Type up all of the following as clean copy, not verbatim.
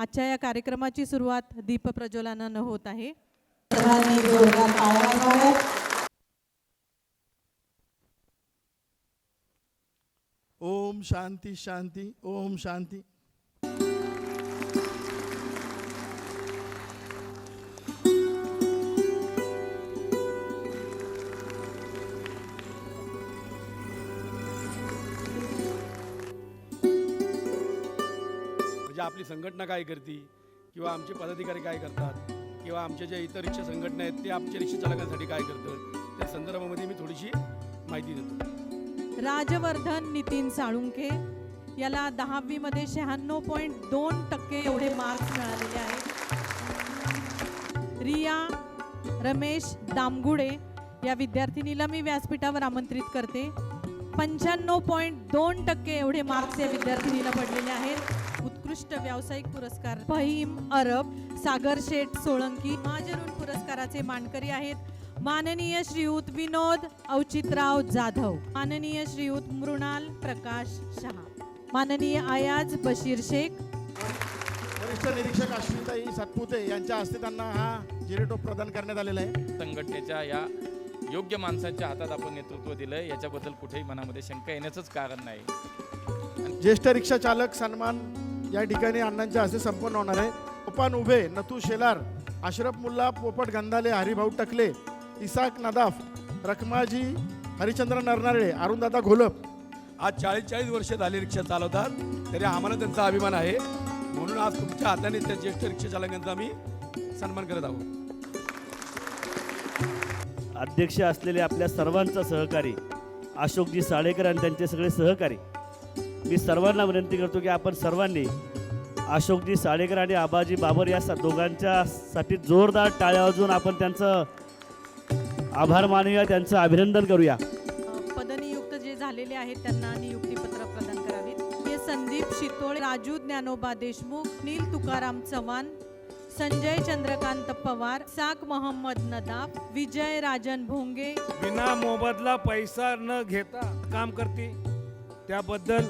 आजच्या या कार्यक्रमाची सुरुवात दीप प्रज्वलनानं होत आहे। ओम शांती शांती ओम शांती। म्हणजे आपली संघटना काय करते किंवा आमचे पदाधिकारी काय करतात किंवा आमच्या ज्या इतर रिक्षा संघटना आहेत ते आमच्या रिक्षा चालकांसाठी काय करतात त्या संदर्भामध्ये मी थोडीशी माहिती देतो। राजवर्धन नितीन साळुंखे याला 10वी मध्ये 96.2% एवढे मार्क्स मिळालेले आहेत। रिया रमेश दामगुडे या विद्यार्थिनीला मी व्यासपीठावर आमंत्रित करते। 95.2% एवढे मार्क्स या विद्यार्थिनीला पडलेले आहेत। उत्कृष्ट व्यावसायिक पुरस्कार फहीम अरब सागर शेठ सोळंकी महाजरून पुरस्काराचे मानकरी आहेत माननीय श्रीयुत विनोद औचितराव जाधव, माननीय श्रीयुत मृणाल प्रकाश शहा, माननीय आयाज बशीर शेख। वरिष्ठ निरीक्षक अश्विताई सातपुते यांच्या हस्ते त्यांना हा जिरेटोप प्रदान करण्यात आलेला आहे। संघटनेच्या या योग्य माणसाच्या हातात आपण नेतृत्व दिलंय याच्याबद्दल कुठेही मनामध्ये शंका येण्याचंच कारण नाही। ज्येष्ठ रिक्षा चालक सन्मान या ठिकाणी अण्णांच्या हस्ते संपन्न होणार आहे। ओपान उभे नतू शेलार अशरफ मुल्ला पोपट गंधाले हरिभाऊ टकले इसाक नदाफ रखमाजी हरिचंद्र नरनाळे अरुणदादा घोलप आज 40 वर्ष झाले रिक्षा चालवतात तरी आम्हाला त्यांचा अभिमान आहे म्हणून आज तुमच्या हाताने त्या ज्येष्ठ रिक्षा चालकांचा आम्ही सन्मान करत आहोत। अध्यक्ष असलेले आपल्या सर्वांचा सहकारी अशोकजी साळेकर आणि त्यांचे सगळे सहकारी, मी सर्वांना विनंती करतो की आपण सर्वांनी अशोकजी साळेकर आणि आबाजी बाबर या दोघांच्या साठी जोरदार टाळ्या वाजवून आपण त्यांचं आभार मानूया, त्यांचं अभिनंदन करूया। पदनियुक्त जे झालेले आहेत त्यांना नियुक्तीपत्र प्रदान करावीत। हे संदीप शितोळे, राजू ज्ञानोबा देशमुख, नील तुकाराम चव्हाण, संजय चंद्रकांत पवार, साक मोहम्मद नदाफ, विजय राजन भोंगे। बिना मोबदला पैसा न घेता काम करते त्याबद्दल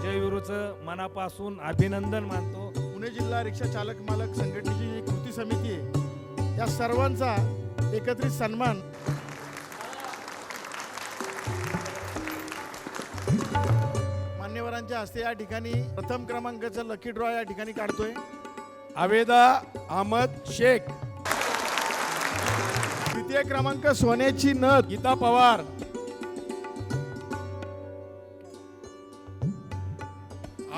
जयवीरूचं मनापासून अभिनंदन मानतो। पुणे जिल्हा रिक्षा चालक मालक संघटनेची जी कृती समिती आहे या सर्वांचा एकत्रित सन्मान मान्यवरांच्या हस्ते या ठिकाणी प्रथम क्रमांकाचं लकी ड्रॉ या ठिकाणी काढतोय आवेदा अहमद शेख, द्वितीय क्रमांक सोन्याची नथ गीता पवार,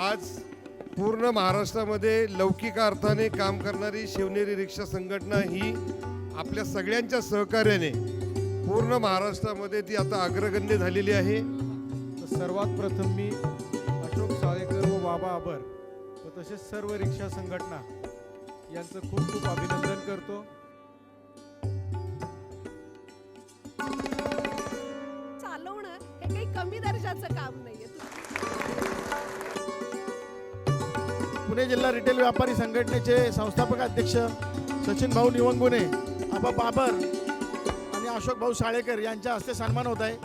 आज पूर्ण महाराष्ट्रामध्ये लौकिक अर्थाने काम करणारी शिवनेरी रिक्षा संघटना ही आपल्या सगळ्यांच्या सहकार्याने पूर्ण महाराष्ट्रामध्ये ती आता अग्रगण्य झालेली आहे। सर्वात प्रथम मी अशोक साळेकर व बाबा आबर व तसेच सर्व रिक्षा संघटना यांचं खूप खूप अभिनंदन करतो। चालवणं हे काही कमी दर्जाचं काम नाहीये। पुणे जिल्हा रिटेल व्यापारी संघटनेचे संस्थापक अध्यक्ष सचिन भाऊ निवंगुने, आबा बाबर आणि अशोक भाऊ साळेकर यांच्या हस्ते सन्मान होत आहे।